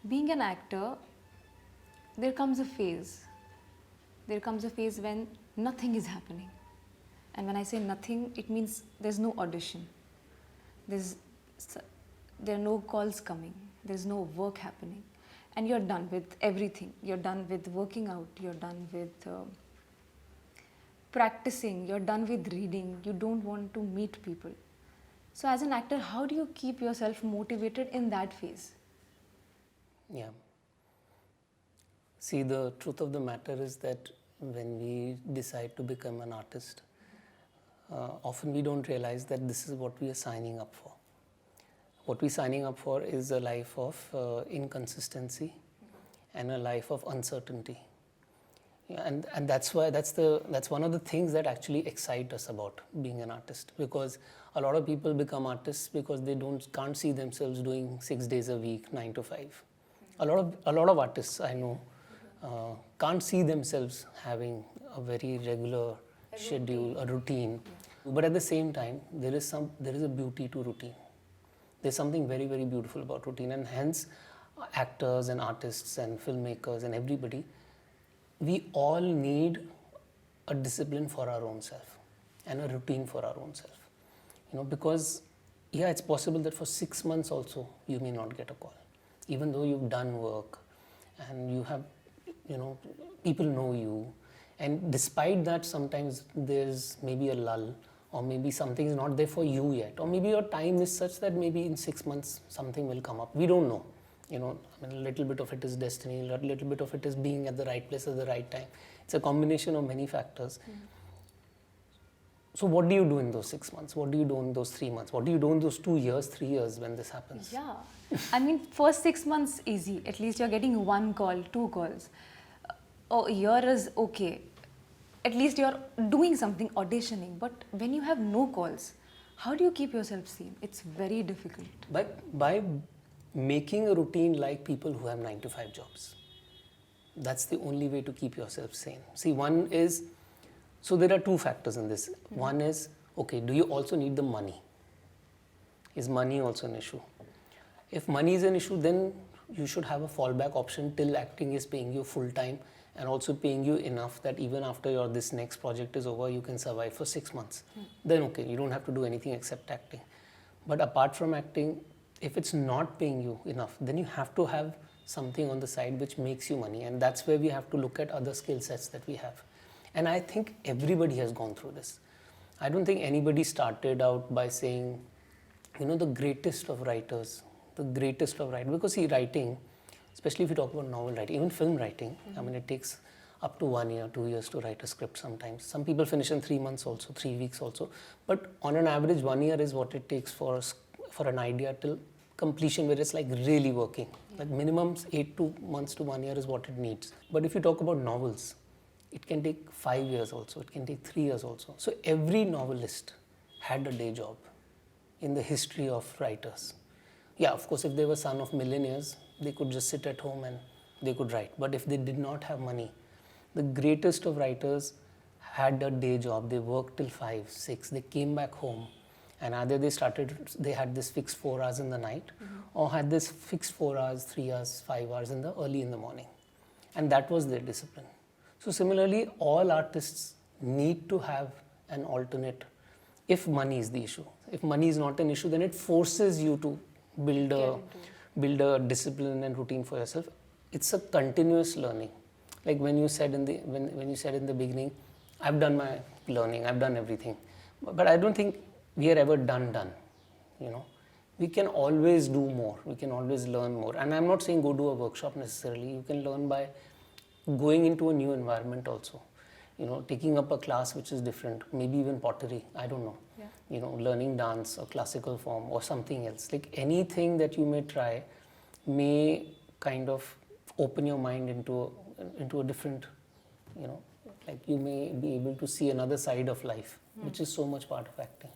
being an actor, there comes a phase. There comes a phase when nothing is happening. And when I say nothing, it means there's no audition. There's, there are no calls coming. There's no work happening. And you're done with everything. You're done with working out. You're done with practicing. You're done with reading. You don't want to meet people. So as an actor, how do you keep yourself motivated in that phase? Yeah. See, the truth of the matter is that when we decide to become an artist, often we don't realize that this is what we are signing up for. What we're signing up for is a life of inconsistency and a life of uncertainty. Yeah, and that's why that's one of the things that actually excite us about being an artist, because a lot of people become artists because they can't see themselves doing 6 days a week, 9 to 5. A lot of artists I know can't see themselves having a very regular schedule, a routine. Yeah. But at the same time, there is a beauty to routine. There's something very, very beautiful about routine, and hence actors and artists and filmmakers and everybody, we all need a discipline for our own self and a routine for our own self. You know, because yeah, it's possible that for 6 months also you may not get a call, even though you've done work and you have, you know, people know you, and despite that sometimes there's maybe a lull, or maybe something is not there for you yet, or maybe your time is such that maybe in 6 months something will come up. We don't know. You know, I mean, a little bit of it is destiny, a little bit of it is being at the right place at the right time. It's a combination of many factors. So what do you do in those 6 months? What do you do in those 3 months? What do you do in those 2 years, 3 years when this happens? Yeah. I mean, first 6 months easy. At least you're getting 1 call, 2 calls. A year is okay. At least you're doing something, auditioning. But when you have no calls, how do you keep yourself sane? It's very difficult. By making a routine like people who have 9 to 5 jobs. That's the only way to keep yourself sane. See, one is, so there are 2 factors in this. One is, okay, do you also need the money? Is money also an issue? If money is an issue, then you should have a fallback option till acting is paying you full time and also paying you enough that even after this next project is over, you can survive for 6 months. Then okay, you don't have to do anything except acting. But apart from acting, if it's not paying you enough, then you have to have something on the side which makes you money, and that's where we have to look at other skill sets that we have. And I think everybody has gone through this. I don't think anybody started out by saying, you know, the greatest of writers, because see, writing, especially if you talk about novel writing, even film writing, I mean, it takes up to 1 year, 2 years to write a script sometimes. Some people finish in 3 months also, 3 weeks also. But on an average, 1 year is what it takes for an idea till completion, where it's like really working. Like minimum 8 months to 1 year is what it needs. But if you talk about novels, it can take 5 years also, it can take 3 years also. So every novelist had a day job in the history of writers. Yeah, of course, if they were son of millionaires, they could just sit at home and they could write. But if they did not have money, the greatest of writers had a day job. They worked till 5, 6, they came back home, and either they had this fixed 4 hours in the night, or had this fixed 4 hours, 3 hours, 5 hours early in the morning. And that was their discipline. So similarly, all artists need to have an alternate, if money is the issue. If money is not an issue, then it forces you to build a discipline and routine for yourself. It's a continuous learning. Like when you said in the beginning, I've done my learning, I've done everything. But I don't think we are ever done, you know. We can always do more. We can always learn more. And I'm not saying go do a workshop necessarily. You can learn by going into a new environment also. You know, taking up a class which is different, maybe even pottery, I don't know. Yeah. You know, learning dance or classical form or something else. Like anything that you may try may kind of open your mind into a different, you know, like you may be able to see another side of life, which is so much part of acting.